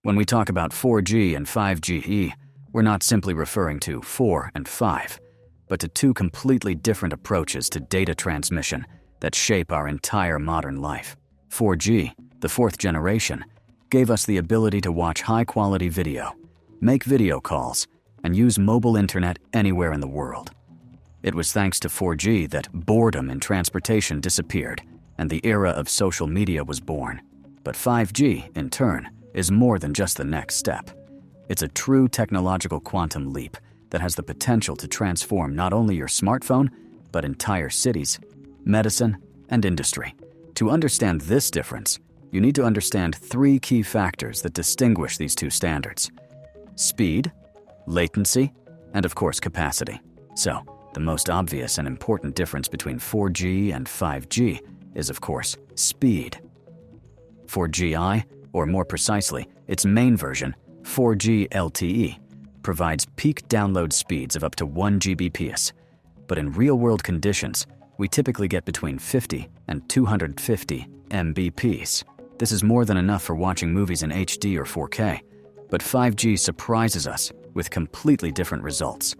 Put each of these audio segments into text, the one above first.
When we talk about 4G and 5GE, we're not simply referring to 4 and 5, but to two completely different approaches to data transmission that shape our entire modern life. 4G, the fourth generation, gave us the ability to watch high-quality video, make video calls, and use mobile internet anywhere in the world. It was thanks to 4G that boredom in transportation disappeared and the era of social media was born. But 5G, in turn, is more than just the next step. It's a true technological quantum leap that has the potential to transform not only your smartphone, but entire cities, medicine, and industry. To understand this difference, you need to understand three key factors that distinguish these two standards: speed, latency, and of course capacity. So, the most obvious and important difference between 4G and 5G is, of course, speed. 4GI, or more precisely, its main version, 4G LTE, provides peak download speeds of up to 1 Gbps. But in real-world conditions, we typically get between 50 and 250 Mbps. This is more than enough for watching movies in HD or 4K, but 5G surprises us with completely different results.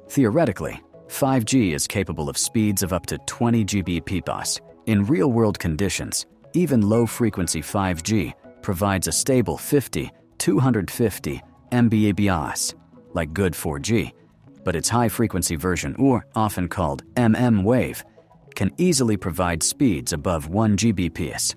Theoretically, 5G is capable of speeds of up to 20 Gbps. In real-world conditions, even low-frequency 5G provides a stable 50-250 Mbps, like good 4G, but its high-frequency version, or often called mmWave, can easily provide speeds above 1 Gbps,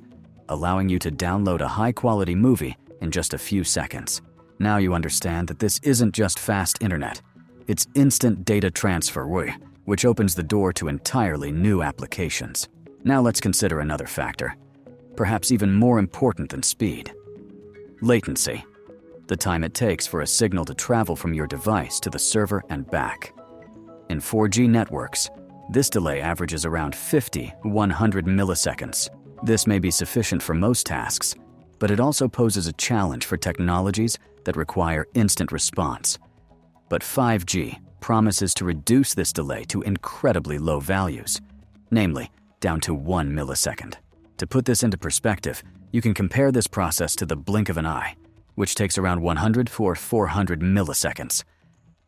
allowing you to download a high-quality movie in just a few seconds. Now you understand that this isn't just fast internet, it's instant data transfer, which opens the door to entirely new applications. Now let's consider another factor, perhaps even more important than speed: latency, the time it takes for a signal to travel from your device to the server and back. In 4G networks, this delay averages around 50-100 milliseconds. This may be sufficient for most tasks, but it also poses a challenge for technologies that require instant response. But 5G promises to reduce this delay to incredibly low values, namely down to 1 millisecond. To put this into perspective, you can compare this process to the blink of an eye, which takes around 100 or 400 milliseconds.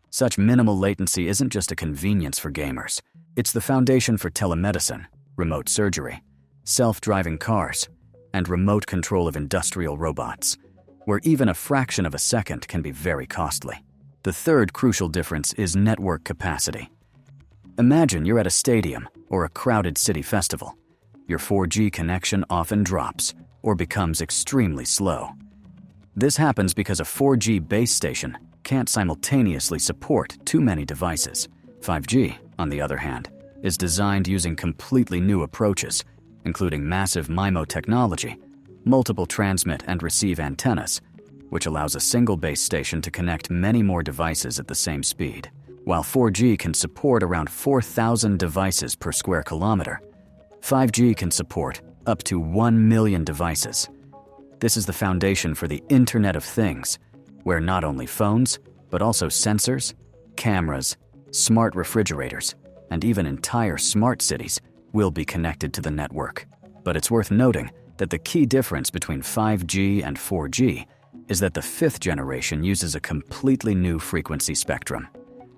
Such minimal latency isn't just a convenience for gamers. It's the foundation for telemedicine, remote surgery, self-driving cars, and remote control of industrial robots, where even a fraction of a second can be very costly. The third crucial difference is network capacity. Imagine you're at a stadium or a crowded city festival. Your 4G connection often drops or becomes extremely slow. This happens because a 4G base station can't simultaneously support too many devices. 5G, on the other hand, is designed using completely new approaches, including massive MIMO technology, multiple transmit and receive antennas, which allows a single base station to connect many more devices at the same speed. While 4G can support around 4,000 devices per square kilometer, 5G can support up to 1 million devices. This is the foundation for the Internet of Things, where not only phones, but also sensors, cameras, smart refrigerators, and even entire smart cities will be connected to the network. But it's worth noting that the key difference between 5G and 4G is that the fifth generation uses a completely new frequency spectrum,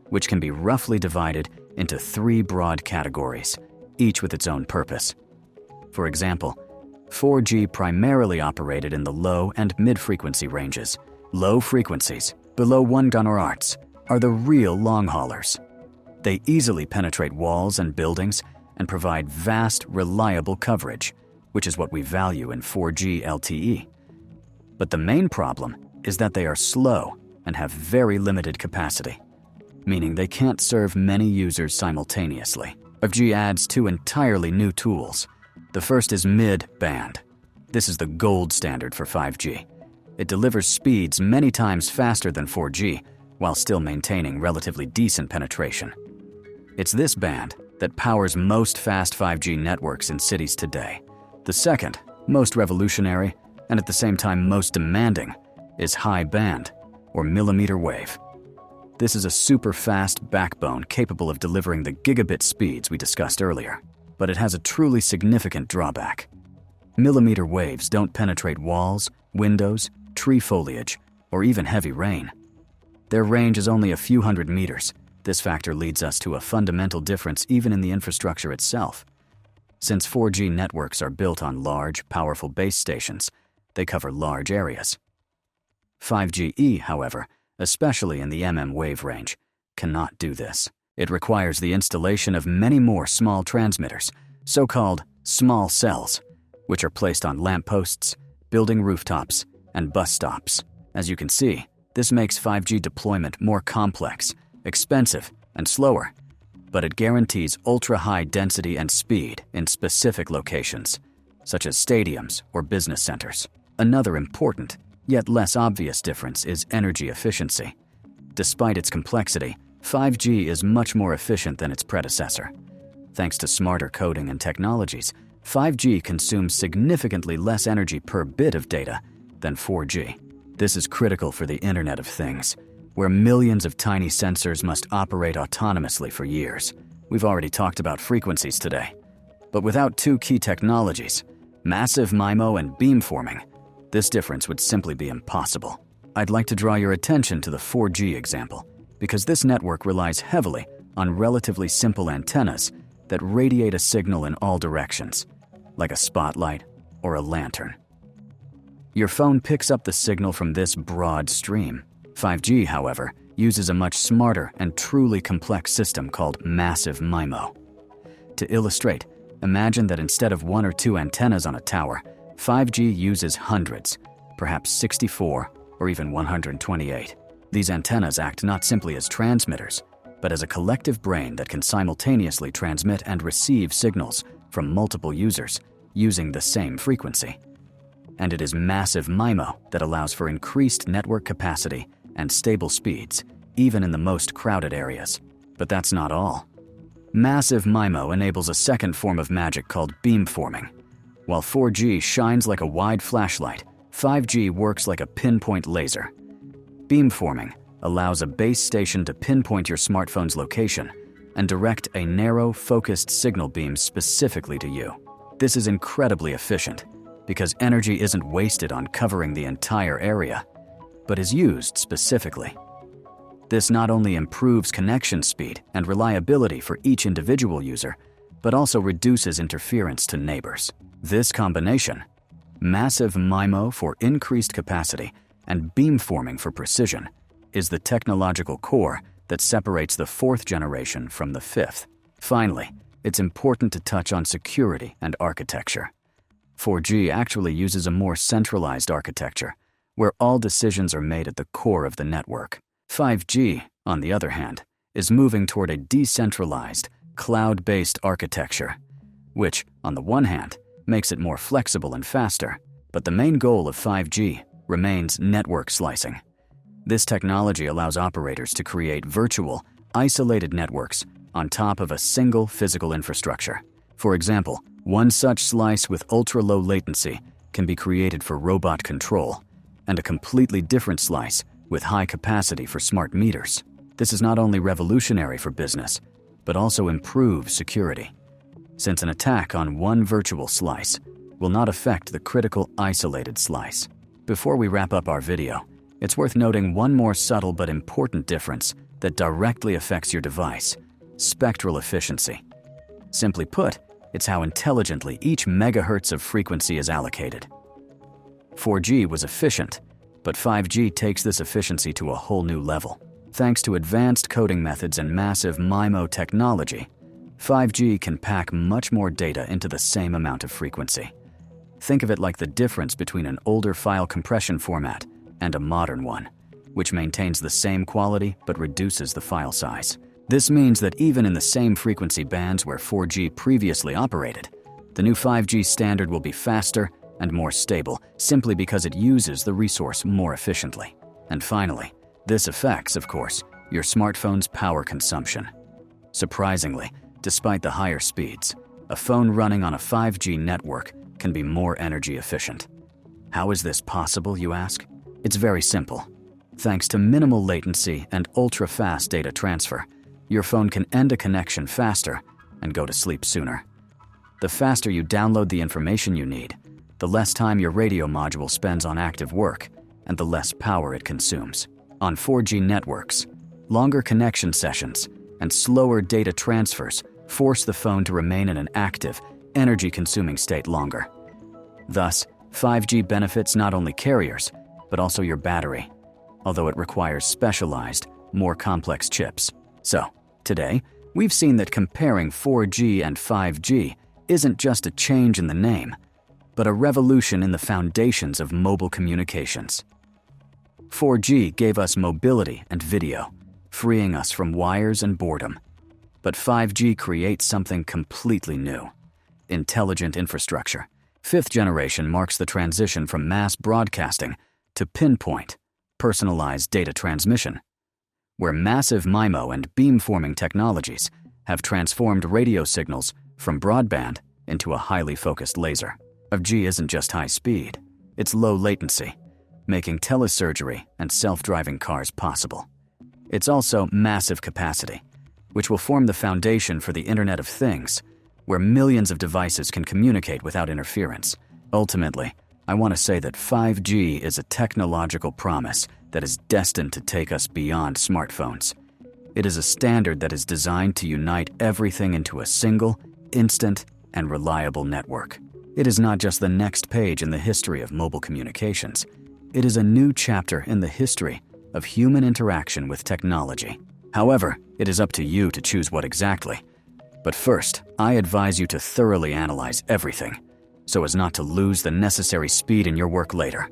which can be roughly divided into three broad categories, each with its own purpose. For example, 4G primarily operated in the low and mid-frequency ranges. Low frequencies, below 1 GHz, are the real long haulers. They easily penetrate walls and buildings and provide vast, reliable coverage, which is what we value in 4G LTE. But the main problem is that they are slow and have very limited capacity, meaning they can't serve many users simultaneously. 5G adds two entirely new tools. The first is mid-band. This is the gold standard for 5G. It delivers speeds many times faster than 4G, while still maintaining relatively decent penetration. It's this band that powers most fast 5G networks in cities today. The second, most revolutionary, and at the same time most demanding, is high band, or millimeter wave. This is a super fast backbone capable of delivering the gigabit speeds we discussed earlier, but it has a truly significant drawback. Millimeter waves don't penetrate walls, windows, tree foliage, or even heavy rain. Their range is only a few hundred meters. This factor leads us to a fundamental difference even in the infrastructure itself. Since 4G networks are built on large, powerful base stations, they cover large areas. 5GE, however, especially in the wave range, cannot do this. It requires the installation of many more small transmitters, so-called small cells, which are placed on lampposts, building rooftops, and bus stops. As you can see, this makes 5G deployment more complex, expensive, and slower, but it guarantees ultra-high density and speed in specific locations, such as stadiums or business centers. Another important, yet less obvious difference is energy efficiency. Despite its complexity, 5G is much more efficient than its predecessor. Thanks to smarter coding and technologies, 5G consumes significantly less energy per bit of data than 4G. This is critical for the Internet of Things, where millions of tiny sensors must operate autonomously for years. We've already talked about frequencies today. But without two key technologies, massive MIMO and beamforming, this difference would simply be impossible. I'd like to draw your attention to the 4G example, because this network relies heavily on relatively simple antennas that radiate a signal in all directions, like a spotlight or a lantern. Your phone picks up the signal from this broad stream. 5G, however, uses a much smarter and truly complex system called massive MIMO. To illustrate, imagine that instead of one or two antennas on a tower, 5G uses hundreds, perhaps 64 or even 128. These antennas act not simply as transmitters, but as a collective brain that can simultaneously transmit and receive signals from multiple users using the same frequency. And it is massive MIMO that allows for increased network capacity and stable speeds, even in the most crowded areas. But that's not all. Massive MIMO enables a second form of magic called beamforming. While 4G shines like a wide flashlight, 5G works like a pinpoint laser. Beamforming allows a base station to pinpoint your smartphone's location and direct a narrow, focused signal beam specifically to you. This is incredibly efficient because energy isn't wasted on covering the entire area, but is used specifically. This not only improves connection speed and reliability for each individual user, but also reduces interference to neighbors. This combination, massive MIMO for increased capacity and beamforming for precision, is the technological core that separates the fourth generation from the fifth. Finally, it's important to touch on security and architecture. 4G actually uses a more centralized architecture, where all decisions are made at the core of the network. 5G, on the other hand, is moving toward a decentralized, cloud-based architecture, which, on the one hand, makes it more flexible and faster, but the main goal of 5G remains network slicing. This technology allows operators to create virtual, isolated networks on top of a single physical infrastructure. For example, one such slice with ultra-low latency can be created for robot control, and a completely different slice with high capacity for smart meters. This is not only revolutionary for business, but also improves security, since an attack on one virtual slice will not affect the critical isolated slice. Before we wrap up our video, it's worth noting one more subtle but important difference that directly affects your device: spectral efficiency. Simply put, it's how intelligently each megahertz of frequency is allocated. 4G was efficient, but 5G takes this efficiency to a whole new level. Thanks to advanced coding methods and massive MIMO technology, 5G can pack much more data into the same amount of frequency. Think of it like the difference between an older file compression format and a modern one, which maintains the same quality but reduces the file size. This means that even in the same frequency bands where 4G previously operated, the new 5G standard will be faster and more stable simply because it uses the resource more efficiently. And finally, this affects, of course, your smartphone's power consumption. Surprisingly, despite the higher speeds, a phone running on a 5G network can be more energy efficient. How is this possible, you ask? It's very simple. Thanks to minimal latency and ultra-fast data transfer, your phone can end a connection faster and go to sleep sooner. The faster you download the information you need, the less time your radio module spends on active work, and the less power it consumes. On 4G networks, longer connection sessions and slower data transfers force the phone to remain in an active, energy-consuming state longer. Thus, 5G benefits not only carriers, but also your battery, although it requires specialized, more complex chips. So, today, we've seen that comparing 4G and 5G isn't just a change in the name, but a revolution in the foundations of mobile communications. 4G gave us mobility and video, freeing us from wires and boredom. But 5G creates something completely new: intelligent infrastructure. 5th generation marks the transition from mass broadcasting to pinpoint, personalized data transmission, where massive MIMO and beamforming technologies have transformed radio signals from broadband into a highly focused laser. 5G isn't just high speed, it's low latency, making telesurgery and self-driving cars possible. It's also massive capacity, which will form the foundation for the Internet of Things, where millions of devices can communicate without interference. Ultimately, I want to say that 5G is a technological promise that is destined to take us beyond smartphones. It is a standard that is designed to unite everything into a single, instant, and reliable network. It is not just the next page in the history of mobile communications. It is a new chapter in the history of human interaction with technology. However, it is up to you to choose what exactly. But first, I advise you to thoroughly analyze everything, so as not to lose the necessary speed in your work later.